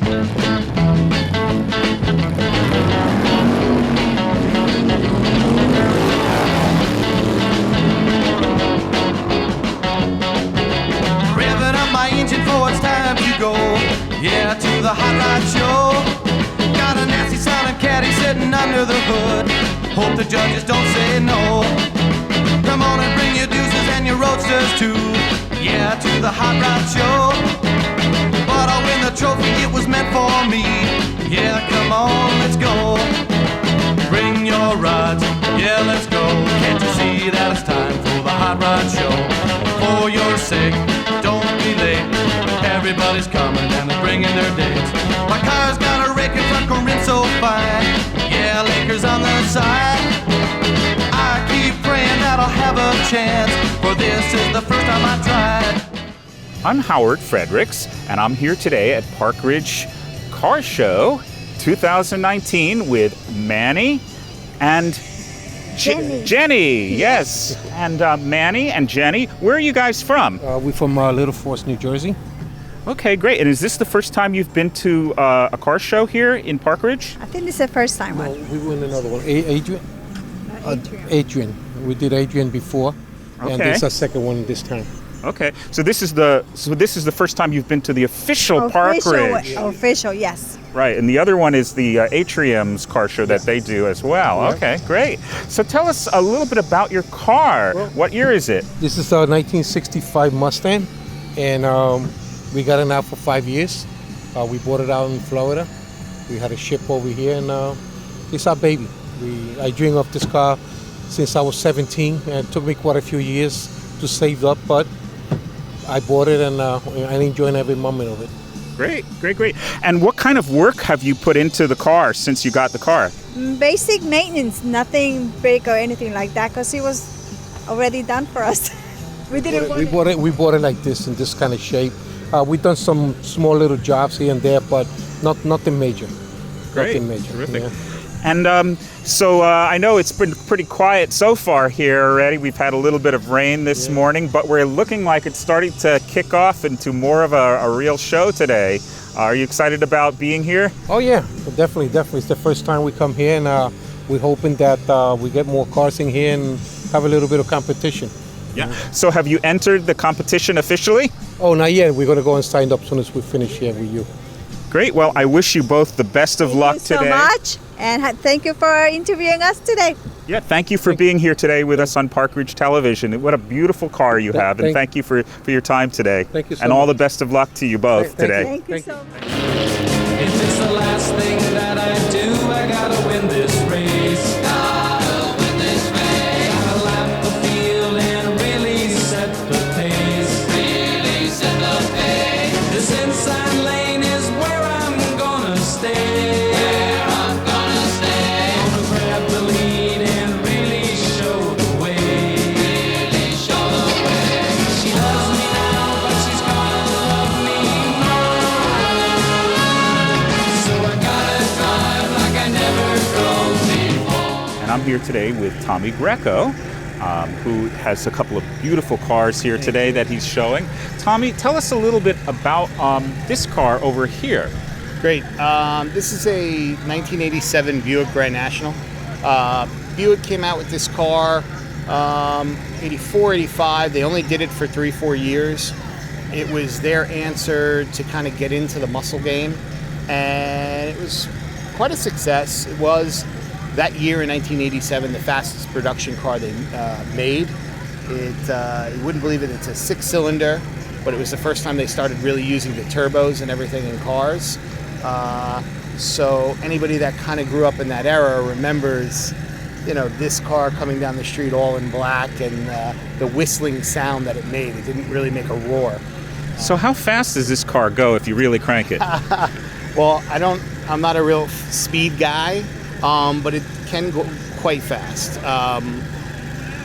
Revving up my engine for it's time to go. Yeah, to the hot rod show. Got a nasty sounding caddy sitting under the hood. Hope the judges don't say no. Come on and bring your deuces and your roadsters too. Yeah, to the hot rod show. But I'll win the trophy, it was meant for me. Yeah, come on, let's go. Bring your rods, yeah, let's go. Can't you see that it's time for the hot rod show? For your sake, don't be late. Everybody's coming and they're bringing their dates. My car's got a rake in front, Corinth so fine. Yeah, Lakers on the side. I keep praying that I'll have a chance, for this is the first time I tried. I'm Howard Fredericks, and I'm here today at Park Ridge Car Show 2019 with Manny and Jenny. Yes. And Manny and Jenny, where are you guys from? We're from Little Forest, New Jersey. Okay, great. And is this the first time you've been to a car show here in Park Ridge? I think it's the first time. No, we went another one. Adrian? Adrian. We did Adrian before, and this is our second one this time. Okay, so this is the first time you've been to the official Park Ridge. Official, yes. Right, and the other one is the Atrium's car show that they do as well. Yeah. Okay, great. So tell us a little bit about your car. Well, what year is it? This is a 1965 Mustang, and we got it out for 5 years. We bought it out in Florida. We had a ship over here, and it's our baby. I dreamed of this car since I was 17, and it took me quite a few years to save up, but I bought it, and I'm enjoying every moment of it. Great. And what kind of work have you put into the car since you got the car? Basic maintenance, nothing big or anything like that, because it was already done for us. We bought it like this, in this kind of shape. We've done some small little jobs here and there, but nothing major. Great. Nothing major. Terrific. Yeah. And so I know it's been pretty quiet so far here already. We've had a little bit of rain this morning, but we're looking like it's starting to kick off into more of a real show today. Are you excited about being here? Oh yeah, definitely. It's the first time we come here, and we're hoping that we get more cars in here and have a little bit of competition. Yeah. So have you entered the competition officially? Oh, not yet. We're going to go and sign up as soon as we finish here with you. Great. Well, I wish you both the best of luck today. Thank you so much, and thank you for interviewing us today. Yeah, thank you for being here today with us on Park Ridge Television. What a beautiful car you have, and thank you for your time today. Thank you so much. And all the best of luck to you both today. Thank you so much. If it's the last thing that I do, I gotta win this race. Gotta win this race. Gotta lap the field and really set the pace. Really set the pace. This inside lane is where I'm gonna stay. Where I'm gonna stay. Gonna grab the lead and really show the way. Really show the way. She loves me now, but she's gonna love me more. So I gotta drive like I never drove before. And I'm here today with Tommy Greco, who has a couple of beautiful cars here today that he's showing. Tommy, tell us a little bit about this car over here. Great. This is a 1987 Buick Grand National. Buick came out with this car 84, 85. They only did it for 3-4 years. It was their answer to kind of get into the muscle game, and it was quite a success. It was, that year in 1987, the fastest production car they made. You wouldn't believe it, it's a 6-cylinder, but it was the first time they started really using the turbos and everything in cars. So anybody that kind of grew up in that era remembers, this car coming down the street all in black, and the whistling sound that it made. It didn't really make a roar. So how fast does this car go if you really crank it? Well, I'm not a real speed guy, but it can go quite fast.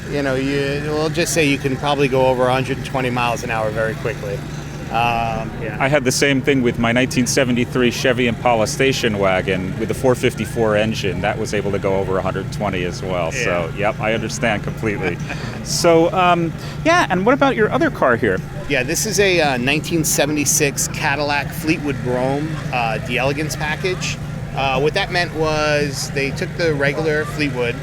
We'll just say you can probably go over 120 miles an hour very quickly. Yeah. I had the same thing with my 1973 Chevy Impala station wagon with the 454 engine. That was able to go over 120 as well. Yeah. So, yep, I understand completely. So, yeah, and what about your other car here? Yeah, this is a 1976 Cadillac Fleetwood Brougham the Elegance package. What that meant was they took the regular Fleetwood,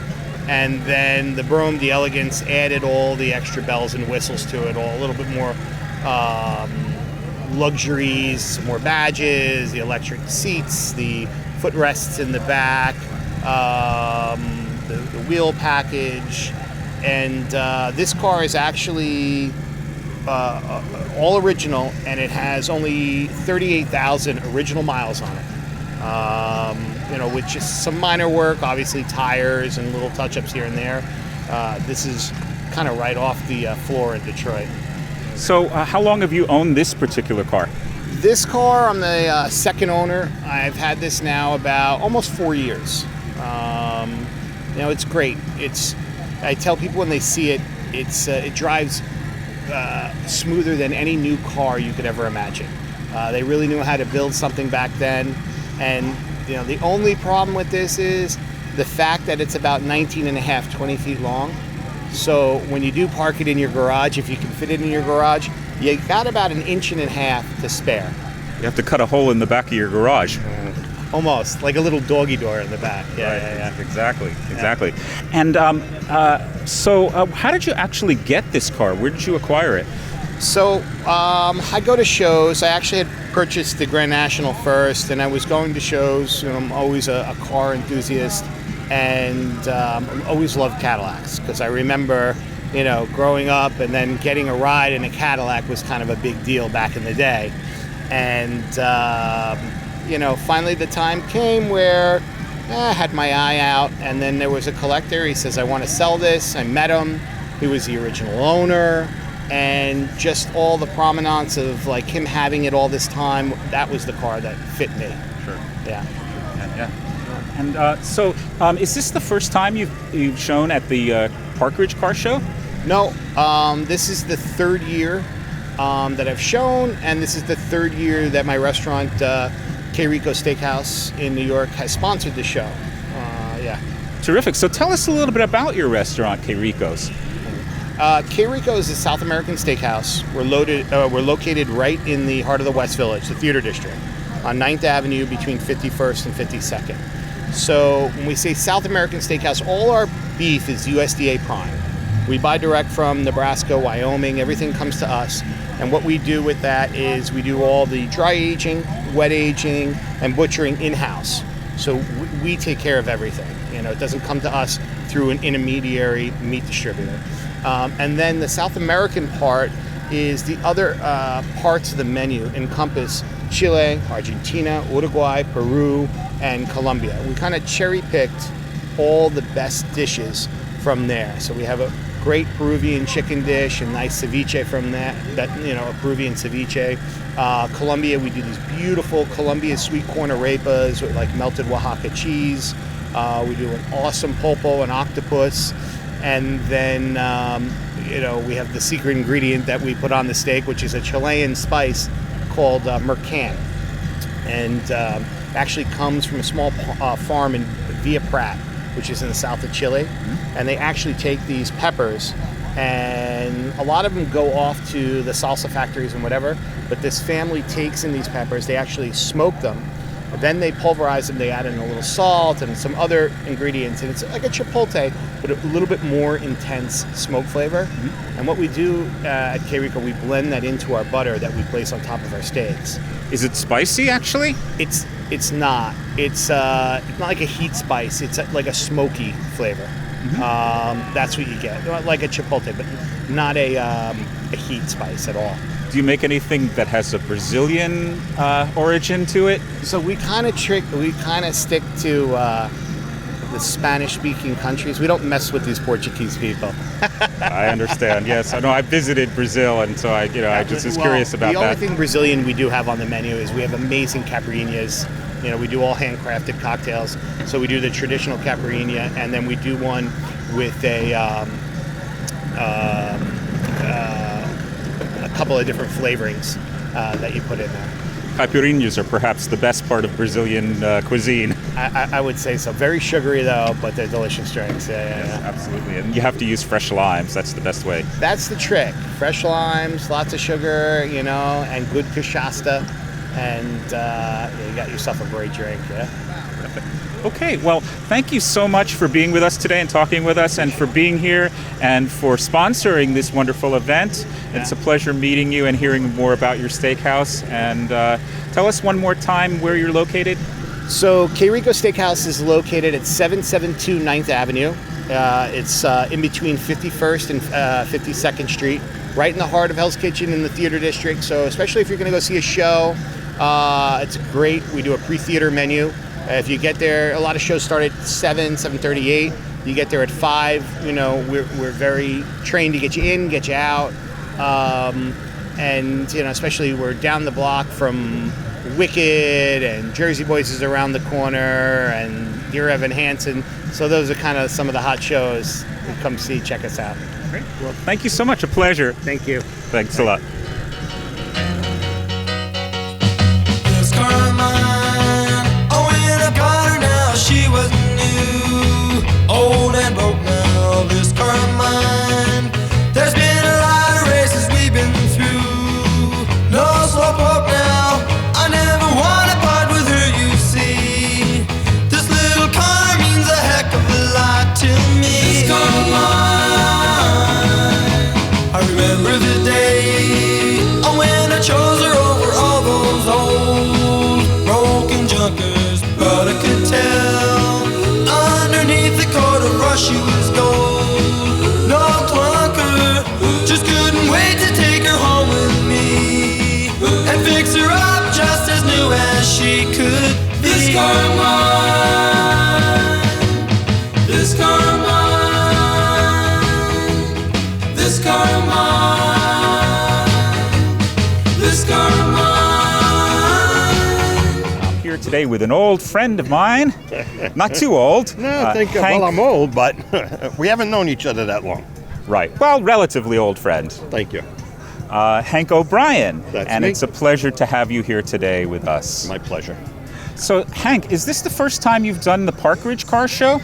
and then the Brougham the Elegance added all the extra bells and whistles to it, all a little bit more luxuries, some more badges, the electric seats, the footrests in the back, the wheel package, and this car is actually all original, and it has only 38,000 original miles on it. With just some minor work, obviously tires and little touch-ups here and there. This is kind of right off the floor in Detroit. So, how long have you owned this particular car? This car, I'm the second owner. I've had this now about almost 4 years. It's great. I tell people when they see it, it drives smoother than any new car you could ever imagine. They really knew how to build something back then. And the only problem with this is the fact that it's about 19 and a half, 20 feet long. So when you do park it in your garage, if you can fit it in your garage, you got about an inch and a half to spare. You have to cut a hole in the back of your garage. Almost, like a little doggy door in the back. Yeah. Exactly. And so how did you actually get this car? Where did you acquire it? So I go to shows. I actually had purchased the Grand National first, and I was going to shows. I'm always a car enthusiast, and always loved Cadillacs, because I remember, growing up and then getting a ride in a Cadillac was kind of a big deal back in the day. And, finally the time came where I had my eye out, and then there was a collector. He says, I want to sell this. I met him. He was the original owner. And just all the provenance of like him having it all this time, that was the car that fit me. Sure. Yeah. And so, is this the first time you've shown at the Park Ridge Car Show? No, this is the third year that I've shown, and this is the third year that my restaurant, K. Rico Steakhouse in New York, has sponsored the show. Terrific. So tell us a little bit about your restaurant, K. Rico's. K. Rico is a South American steakhouse. We're located right in the heart of the West Village, the Theater District, on 9th Avenue between 51st and 52nd. So when we say South American steakhouse, all our beef is USDA prime. We buy direct from Nebraska, Wyoming. Everything comes to us. And what we do with that is we do all the dry aging, wet aging, and butchering in-house. So we take care of everything. It doesn't come to us through an intermediary meat distributor. And then the South American part is the other parts of the menu encompass Chile, Argentina, Uruguay, Peru, and Colombia. We kind of cherry-picked all the best dishes from there. So we have a great Peruvian chicken dish, a nice ceviche from that a Peruvian ceviche. Colombia, we do these beautiful Colombia sweet corn arepas with like melted Oaxaca cheese. We do an awesome pulpo and octopus. And then, we have the secret ingredient that we put on the steak, which is a Chilean spice called mercan. And actually comes from a small farm in Villa Prat, which is in the south of Chile. Mm-hmm. And they actually take these peppers, and a lot of them go off to the salsa factories and whatever, but this family takes in these peppers, they actually smoke them, then they pulverize them, they add in a little salt and some other ingredients, and it's like a chipotle, but a little bit more intense smoke flavor. Mm-hmm. And what we do at K. Rico, we blend that into our butter that we place on top of our steaks. Is it spicy, actually? It's not. It's not like a heat spice. It's like a smoky flavor. Mm-hmm. That's what you get, like a chipotle, but not a heat spice at all. Do you make anything that has a Brazilian origin to it? So we kind of stick to the Spanish-speaking countries. We don't mess with these Portuguese people. I understand. Yes, I know. I visited Brazil, and so I just was curious about that. The only thing Brazilian we do have on the menu is we have amazing caipirinhas. We do all handcrafted cocktails. So we do the traditional caipirinha, and then we do one with a couple of different flavorings. that you put in there. Caipirinhas are perhaps the best part of Brazilian cuisine. I would say so. Very sugary though, but they're delicious drinks. Yes, absolutely. And you have to use fresh limes. That's the best way. That's the trick. Fresh limes, lots of sugar, and good cachaça, and you got yourself a great drink. Yeah. Okay, well, thank you so much for being with us today and talking with us, and for being here and for sponsoring this wonderful event. Yeah. It's a pleasure meeting you and hearing more about your steakhouse. And tell us one more time where you're located. So Que Rico Steakhouse is located at 772 9th Avenue. It's in between 51st and 52nd Street, right in the heart of Hell's Kitchen in the theater district. So especially if you're going to go see a show, it's great. We do a pre-theater menu. If you get there, a lot of shows start at 7:38. You get there at 5. We're very trained to get you in, get you out. And especially we're down the block from Wicked, and Jersey Boys is around the corner, and Dear Evan Hansen. So those are kind of some of the hot shows. Come see, check us out. Great. Well, thank you so much. A pleasure. Thank you. Thanks a lot. She was new, old and broke now, this car of mine. There's been a lot of races we've been through. No slowpoke now, I never want to part with her, you see. This little car means a heck of a lot to me. This car of mine, I remember the day when I chose her over all those old broken junkers. But I could tell underneath the coat of brush she was gold. No clunker, just couldn't wait to take her home with me and fix her up just as new as she could be. This car of mine, this car of mine, this car of mine, this car of mine. Today with an old friend of mine, not too old. No, well, I'm old, but we haven't known each other that long. Right. Well, relatively old friend. Thank you. Hank O'Brien. That's and me. It's a pleasure to have you here today with us. My pleasure. So, Hank, is this the first time you've done the Park Ridge Car Show?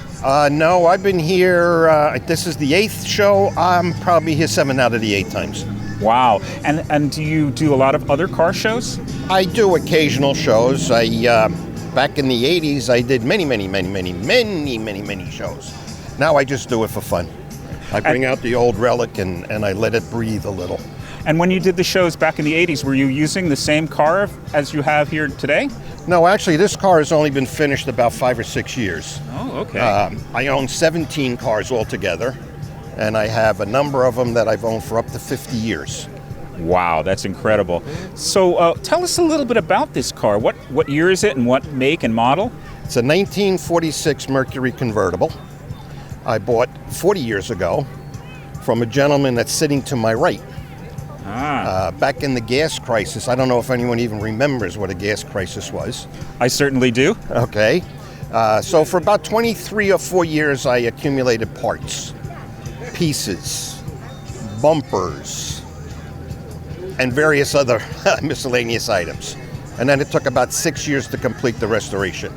No, I've been here. This is the 8th show. I'm probably here 7 out of the 8 times. Wow. And do you do a lot of other car shows? I do occasional shows. Back in the 80s, I did many shows. Now I just do it for fun. I bring out the old relic and I let it breathe a little. And when you did the shows back in the 80s, were you using the same car as you have here today? No, actually, this car has only been finished about 5 or 6 years. Oh, okay. I own 17 cars altogether, and I have a number of them that I've owned for up to 50 years. Wow, that's incredible. So tell us a little bit about this car. What year is it and what make and model? It's a 1946 Mercury convertible. I bought 40 years ago from a gentleman that's sitting to my right. Back in the gas crisis, I don't know if anyone even remembers what a gas crisis was. I certainly do. Okay. So for about 23 or 4 years, I accumulated parts, pieces, bumpers, and various other miscellaneous items. And then it took about 6 years to complete the restoration.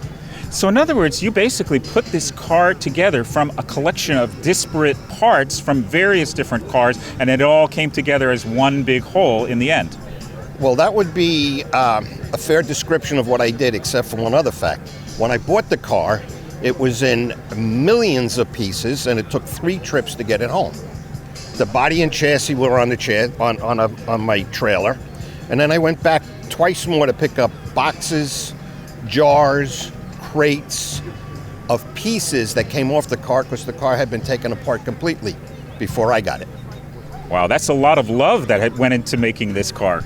So in other words, you basically put this car together from a collection of disparate parts from various different cars, and it all came together as one big whole in the end. Well, that would be a fair description of what I did, except for one other fact. When I bought the car, it was in millions of pieces, and it took 3 trips to get it home. The body and chassis were on the on my trailer, and then I went back twice more to pick up boxes, jars, crates of pieces that came off the car because the car had been taken apart completely before I got it. Wow, that's a lot of love that went into making this car.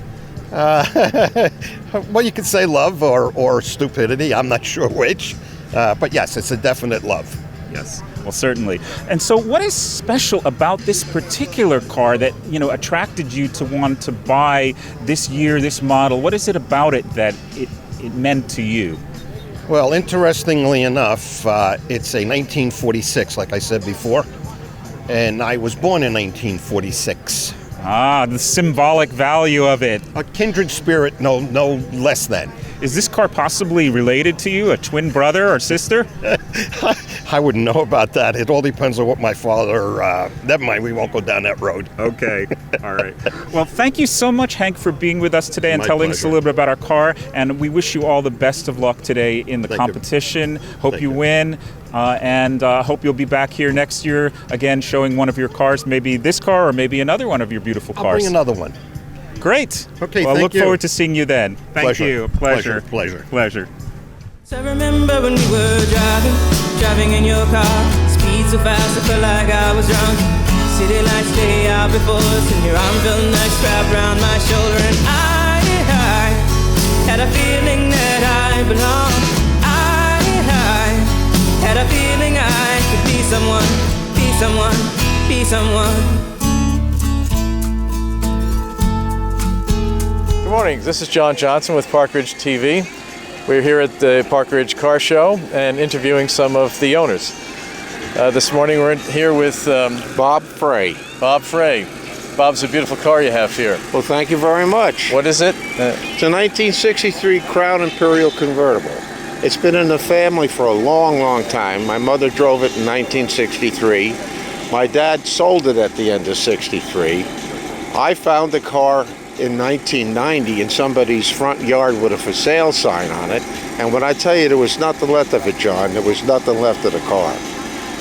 Well, you could say love or stupidity. I'm not sure which. But yes, it's a definite love. Yes, well, certainly. And so what is special about this particular car that, attracted you to want to buy this year, this model? What is it about it that it meant to you? Well, interestingly enough, it's a 1946, like I said before, and I was born in 1946. Ah, the symbolic value of it. A kindred spirit, no less than. Is this car possibly related to you, a twin brother or sister? I wouldn't know about that. It all depends on what my father... never mind, we won't go down that road. Okay, all right. Well, thank you so much, Hank, for being with us today and My telling us a pleasure. little bit about our car. And we wish you all the best of luck today in the Thank you. competition. Hope Thank you you. win. And hope you'll be back here next year, again, showing one of your cars, maybe this car or maybe another one of your beautiful I'll cars. bring another one. Great. Okay, well, I thank look you. forward to seeing you then. Thank Pleasure. you. Pleasure. Pleasure. Pleasure. So I remember when we were driving in your car. Speed so fast I felt like I was drunk. City lights lay out before us, and your arm felt nice wrapped around my shoulder. And I had a feeling that I belonged. I had a feeling I could be someone, be someone, be someone. Good morning, this is John Johnson with PKRG-TV. We're here at the Park Ridge Car Show and interviewing some of the owners. This morning we're here with Bob Frey. Bob Frey. Bob's a beautiful car you have here. Well, thank you very much. What is it? It's a 1963 Crown Imperial convertible. It's been in the family for a long, long time. My mother drove it in 1963. My dad sold it at the end of 63. I found the car in 1990 in somebody's front yard with a for sale sign on it. And when I tell you there was nothing left of it, John, there was nothing left of the car.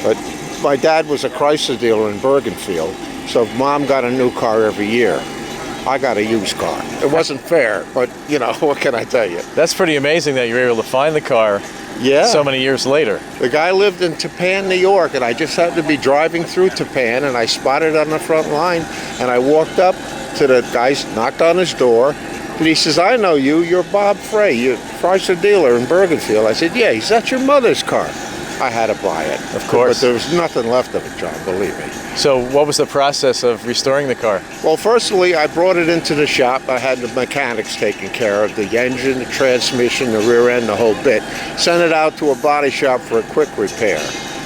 But my dad was a Chrysler dealer in Bergenfield, so Mom got a new car every year. I got a used car. It wasn't fair, but you know, what can I tell you? That's pretty amazing that you were able to find the car Yeah. so many years later. The guy lived in Tappan, New York, and I just happened to be driving through Tappan, and I spotted it on the front line, and I walked up to the guy, knocked on his door, and he says, I know you, you're Bob Frey, you're a Chrysler dealer in Bergenfield. I said, yeah, he says, that's your mother's car. I had to buy it. Of course. But there was nothing left of it, John, believe me. So what was the process of restoring the car? Well, firstly, I brought it into the shop. I had the mechanics taking care of the engine, the transmission, the rear end, the whole bit. Sent it out to a body shop for a quick repair.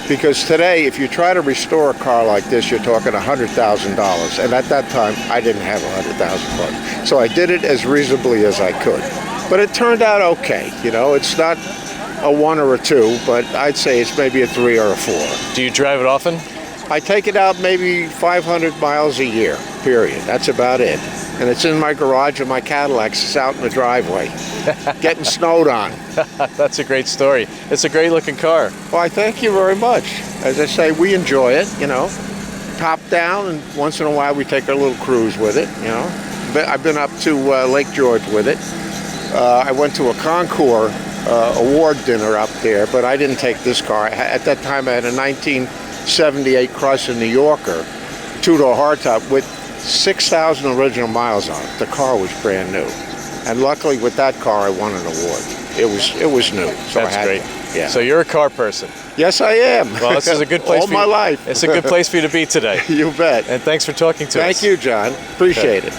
Because today, if you try to restore a car like this, you're talking $100,000. And at that time, I didn't have $100,000. So I did it as reasonably as I could. But it turned out okay. You know, it's not a 1 or a 2, but I'd say it's maybe a 3 or a 4. Do you drive it often? I take it out maybe 500 miles a year, period. That's about it. And it's in my garage, and my Cadillac's out in the driveway, getting snowed on. That's a great story. It's a great looking car. Well, I thank you very much. As I say, we enjoy it, you know. Top down, and once in a while we take a little cruise with it, you know. But I've been up to Lake George with it. I went to a Concours award dinner up there, but I didn't take this car. At that time, I had a 1978 Chrysler New Yorker, two-door hardtop with 6,000 original miles on it. The car was brand new, and luckily with that car, I won an award. It was new, so That's I had great. to, yeah. So you're a car person. Yes, I am. Well, this is a good place all for my you. life. It's a good place for you to be today. You bet. And thanks for talking to us. Thank you, John. Appreciate it.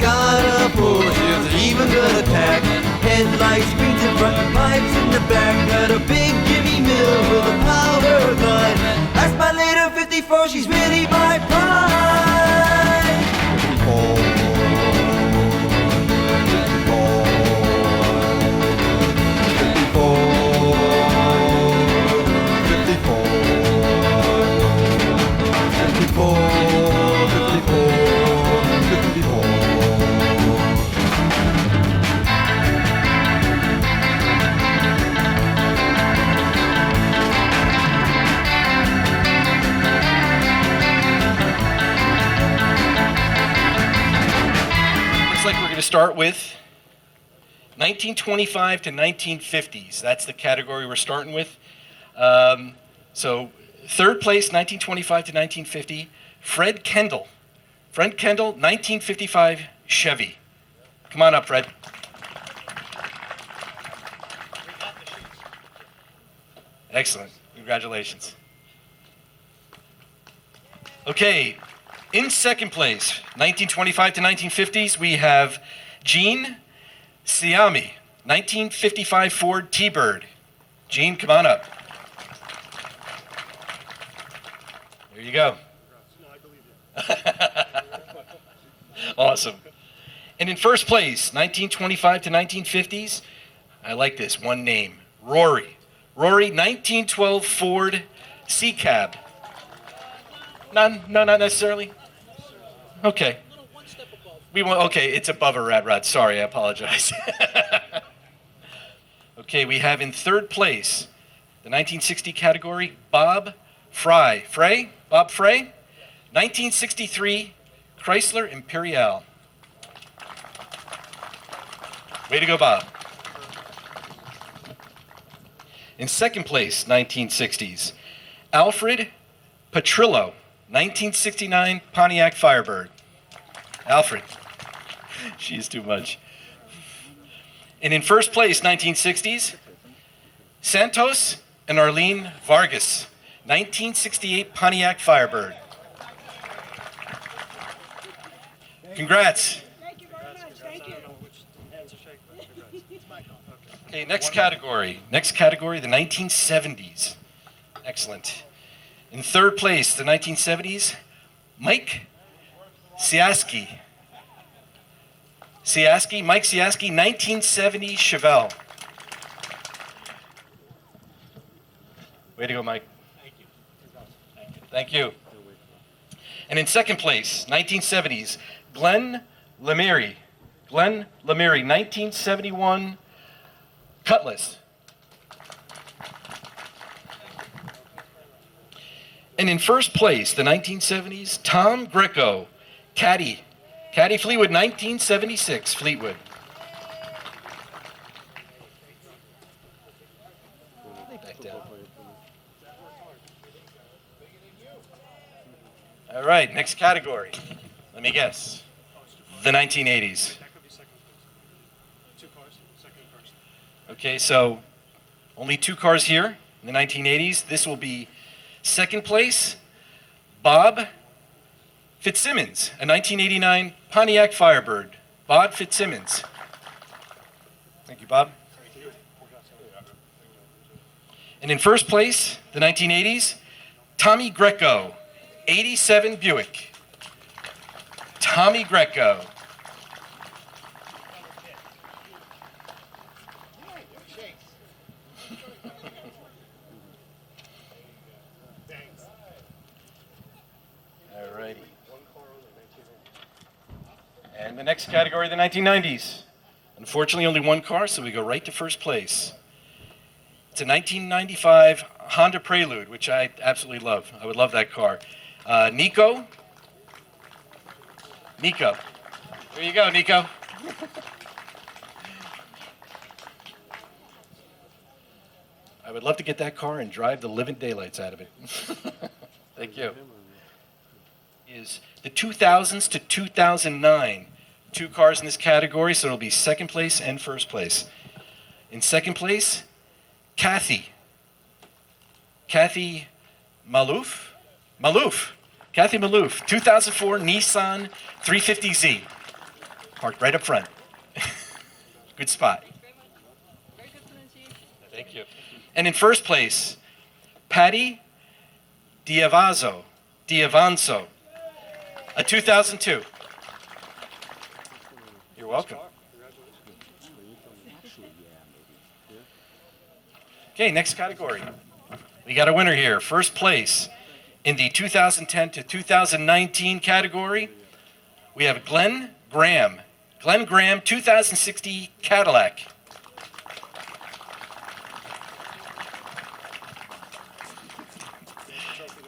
Got a bull, here's even good attack. Headlights, screens in front, pipes in the back. Got a big Jimmy Mill with a power line. That's my later 54, she's really my pride. Start with 1925 to 1950s. That's the category we're starting with. So third place, 1925 to 1950, Fred Kendall. Fred Kendall, 1955 Chevy. Come on up, Fred. Excellent. Congratulations. Okay. In second place, 1925 to 1950s, we have Gene Siami, 1955 Ford T-Bird. Gene, come on up. There you go. Awesome. And in first place, 1925 to 1950s, I like this, one name, Rory. Rory, 1912 Ford C-Cab. None? No, not necessarily? Okay. Okay, it's above a rat rod. Sorry, I apologize. Okay, we have in third place, the 1960 category, Bob Fry. Bob Frey, 1963 Chrysler Imperial. Way to go, Bob. In second place, 1960s, Alfred Petrillo, 1969 Pontiac Firebird. Alfred. She is too much. And in first place, 1960s, Santos and Arlene Vargas, 1968 Pontiac Firebird. Congrats. Thank you very much. Thank you. Okay, next category. Next category, the 1970s. Excellent. In third place, the 1970s, Mike Siaski. Mike Siaski, 1970 Chevelle. Way to go, Mike. Thank you. And in second place, 1970s, Glenn Lemire. 1971 Cutlass. And in first place, the 1970s, Tom Greco, Caddy Fleetwood, 1976 Fleetwood. Back down. All right, next category. Let me guess. The 1980s. Okay, so only 2 cars here in the 1980s. This will be second place, Bob Fitzsimmons, a 1989 Pontiac Firebird. Bob Fitzsimmons. Thank you, Bob. And in first place, the 1980s, Tommy Greco, 87 Buick. Tommy Greco. Alrighty. And the next category, the 1990s. Unfortunately, only 1 car, so we go right to first place. It's a 1995 Honda Prelude, which I absolutely love. I would love that car. Nico. There you go, Nico. I would love to get that car and drive the living daylights out of it. Thank you. Is the 2000s to 2009. 2 cars in this category, so it'll be second place and first place. In second place, Kathy Malouf. Kathy Malouf, 2004 Nissan 350Z. Parked right up front. Good spot. Thank you. And in first place, Patty Diavanzo, a 2002. You're welcome. Okay, next category. We got a winner here. First place in the 2010 to 2019 category, we have Glenn Graham. 2060 Cadillac.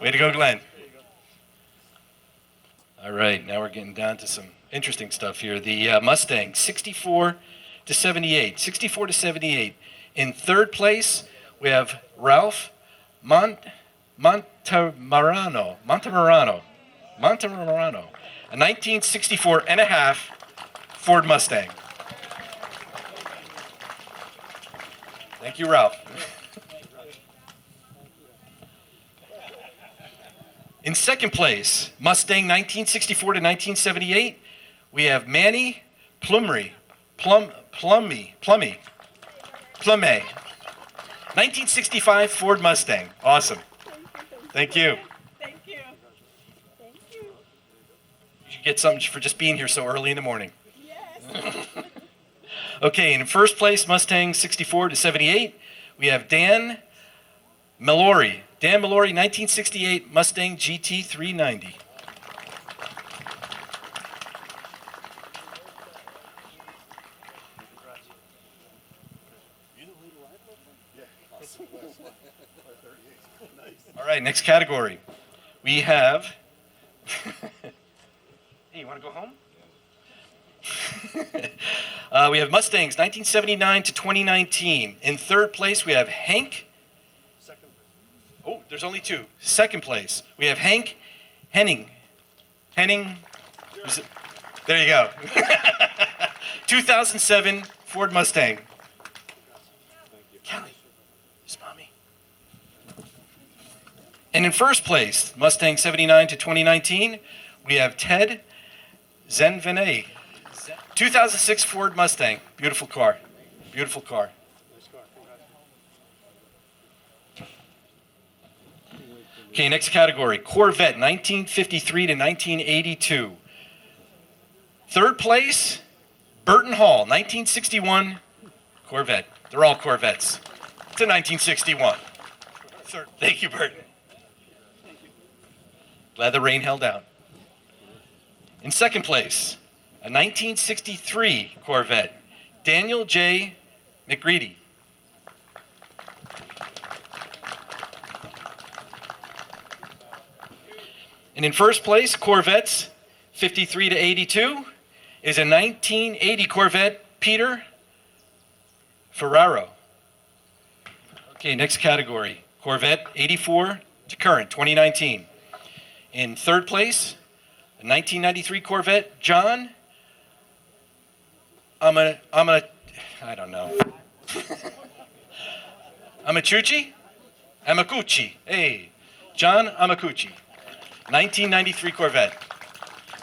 Way to go, Glenn. All right, now we're getting down to some interesting stuff here. The Mustang, 64 to 78. In third place, we have Ralph Montemarano, a 1964 and a half Ford Mustang. Thank you, Ralph. In second place, Mustang 1964 to 1978, we have Manny Plume, 1965 Ford Mustang. Awesome. Thank you. Thank you. You should get something for just being here so early in the morning. Yes. Okay, in first place, Mustang 64 to 78, we have Dan Mallory. Dan Mallory, 1968 Mustang GT 390. All right, next category. We have, hey, you want to go home? We have Mustangs 1979 to 2019. In third place, we have Hank. Oh, there's only two. Second place, we have Hank Henning. There you go. 2007 Ford Mustang. Kelly, it's mommy. And in first place, Mustang 79 to 2019, we have Ted Zenvenet. 2006 Ford Mustang. Beautiful car. Beautiful car. Okay, next category. Corvette, 1953 to 1982. Third place, Burton Hall, 1961 Corvette. They're all Corvettes. To 1961. Third. Thank you, Burton. Glad the rain held out. In second place, a 1963 Corvette, Daniel J. McGreedy. And in first place, Corvettes, 53 to 82, is a 1980 Corvette, Peter Ferraro. Okay, next category, Corvette 84 to current, 2019. In third place, a 1993 Corvette, John Amacucci. Hey, John Amacucci. 1993 Corvette.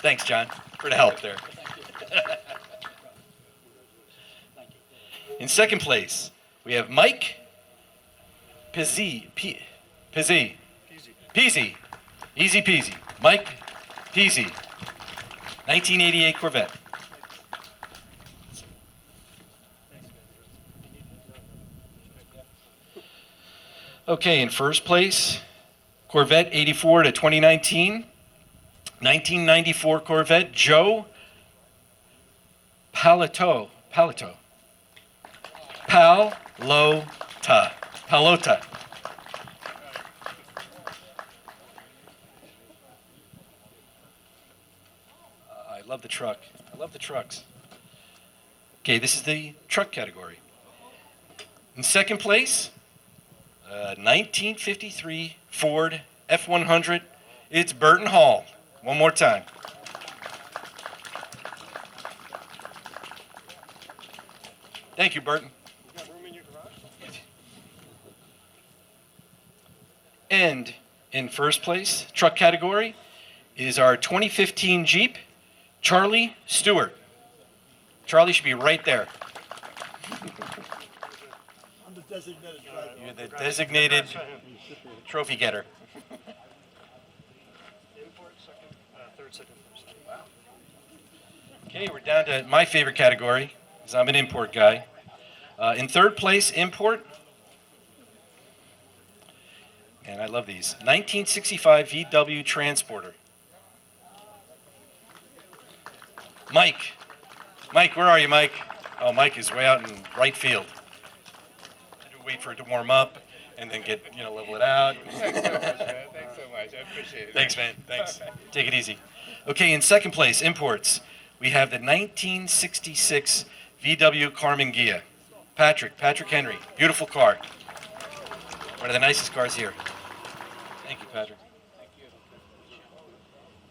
Thanks, John, for the help there. In second place, we have Mike Peasy. Easy peasy. Mike Peasy. 1988 Corvette. Okay, in first place, Corvette 84 to 2019. 1994 Corvette, Joe Palota. I love the truck. I love the trucks. Okay, this is the truck category. In second place, 1953 Ford F100. It's Burton Hall. One more time. Thank you, Burton. You got room in your garage? And in first place, truck category, is our 2015 Jeep, Charlie Stewart. Charlie should be right there. I'm the designated driver. You're the designated trophy getter. Okay, we're down to my favorite category, because I'm an import guy. In third place, import. And I love these. 1965 VW Transporter. Mike, where are you, Mike? Oh, Mike is way out in right field. Wait for it to warm up, and then get, level it out. Thanks so much, man. Thanks so much. I appreciate it. Thanks, man. Thanks. Take it easy. Okay, in second place, imports, we have the 1966 VW Carmen Ghia. Patrick Henry. Beautiful car. One of the nicest cars here. Thank you, Patrick. Thank you.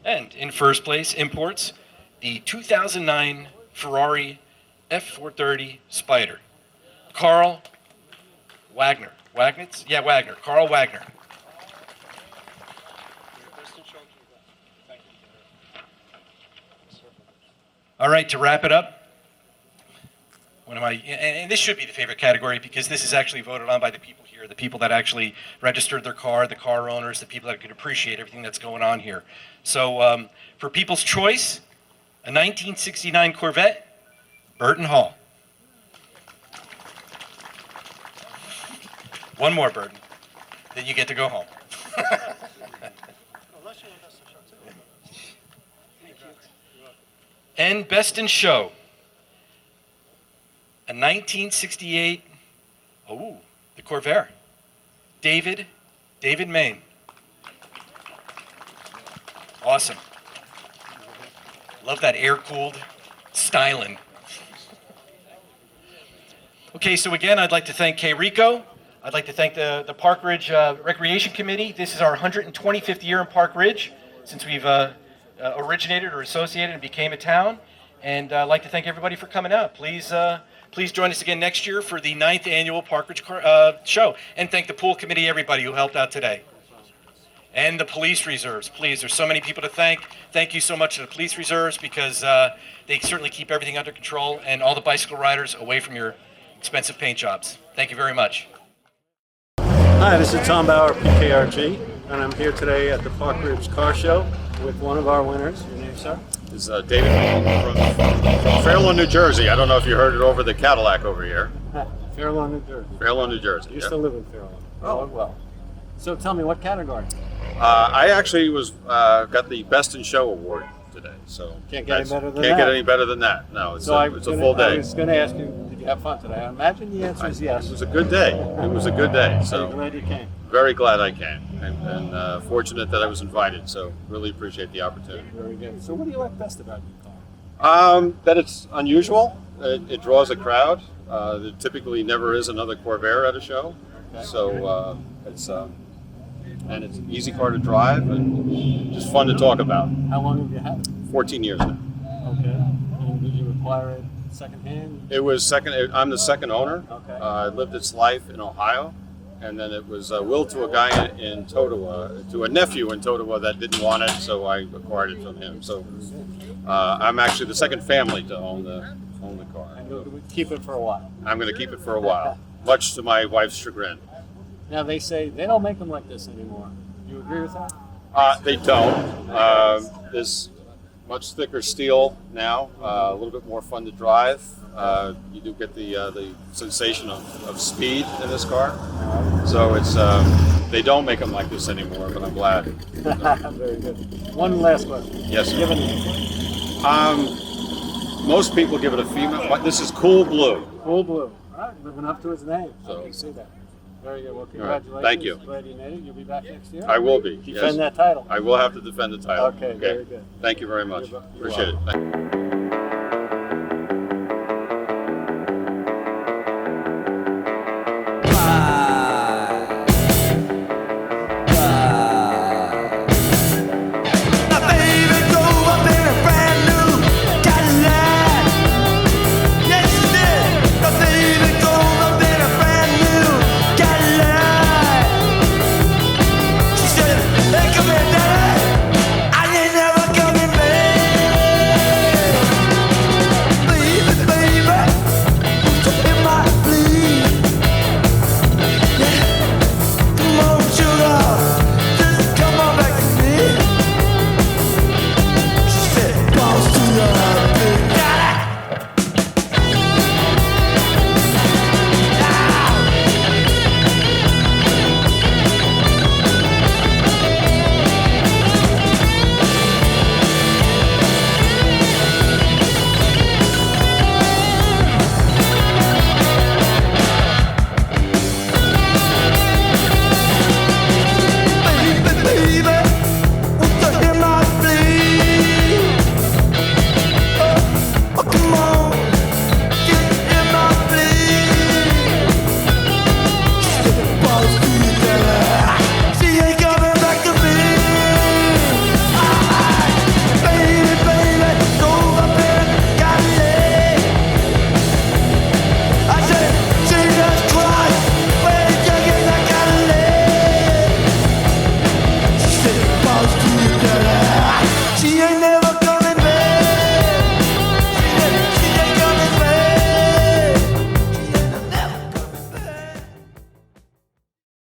And in first place, imports, the 2009 Ferrari F430 Spider. Carl Wagner. Wagnitz? Yeah, Wagner. Carl Wagner. All right, to wrap it up, and this should be the favorite category because this is actually voted on by the people here, the people that actually registered their car, the car owners, the people that could appreciate everything that's going on here. So for People's Choice, A 1969 Corvette, Burton Hall. One more, Burton. Then you get to go home. And Best in Show. A 1968, the Corvair. David Main. Awesome. Love that air-cooled styling. Okay, so again, I'd like to thank K. Rico. I'd like to thank the Park Ridge Recreation Committee. This is our 125th year in Park Ridge since we've originated or associated and became a town. And I'd like to thank everybody for coming out. Please join us again next year for the 9th annual Park Ridge show. And thank the pool committee, everybody who helped out today. And the police reserves, please. There's so many people to thank. Thank you so much to the police reserves because they certainly keep everything under control and all the bicycle riders away from your expensive paint jobs. Thank you very much. Hi, this is Tom Bauer, PKRG, and I'm here today at the Park Ridge Car Show with one of our winners. Your name, sir? This is David from Fairlawn, New Jersey. I don't know if you heard it over the Cadillac over here. Fairlawn, New Jersey. Fairlawn, New Jersey. I used to live in Fairlawn. Oh, well. So tell me, what category? I actually got the Best in Show award today. So can't get any better than that. Can't get any better than that. No, it's a full day. I was going to ask you, did you have fun today? I imagine the answer is yes. It was a good day. It was a good day. So I'm glad you came. Very glad I came, and fortunate that I was invited. So really appreciate the opportunity. Very good. So what do you like best about your car? That it's unusual. It draws a crowd. There typically never is another Corvair at a show. Okay. So it's and it's an easy car to drive and just fun to talk about. How long have you had it? 14 years now. Okay. And did you acquire it secondhand? It was second. I'm the second owner. Okay. I lived its life in Ohio, and then it was willed to a guy in Totowa, to a nephew in Totowa that didn't want it, so I acquired it from him. So I'm actually the second family to own the car. And you'll keep it for a while. I'm going to keep it for a while, much to my wife's chagrin. Now they say they don't make them like this anymore. Do you agree with that? They don't. There's much thicker steel now, a little bit more fun to drive. You do get the sensation of speed in this car. So it's they don't make them like this anymore, but I'm glad. Very good. One last question. Yes, sir. Give it a most people give it a female. This is Cool Blue. Cool Blue. All right, living up to his name. So I can see that. Very good. Well, congratulations. Right. Thank you. Glad you made it. You'll be back next year? I will be. Defend that title. I will have to defend the title. Okay, very good. Thank you very much. You're Appreciate it. Thank you.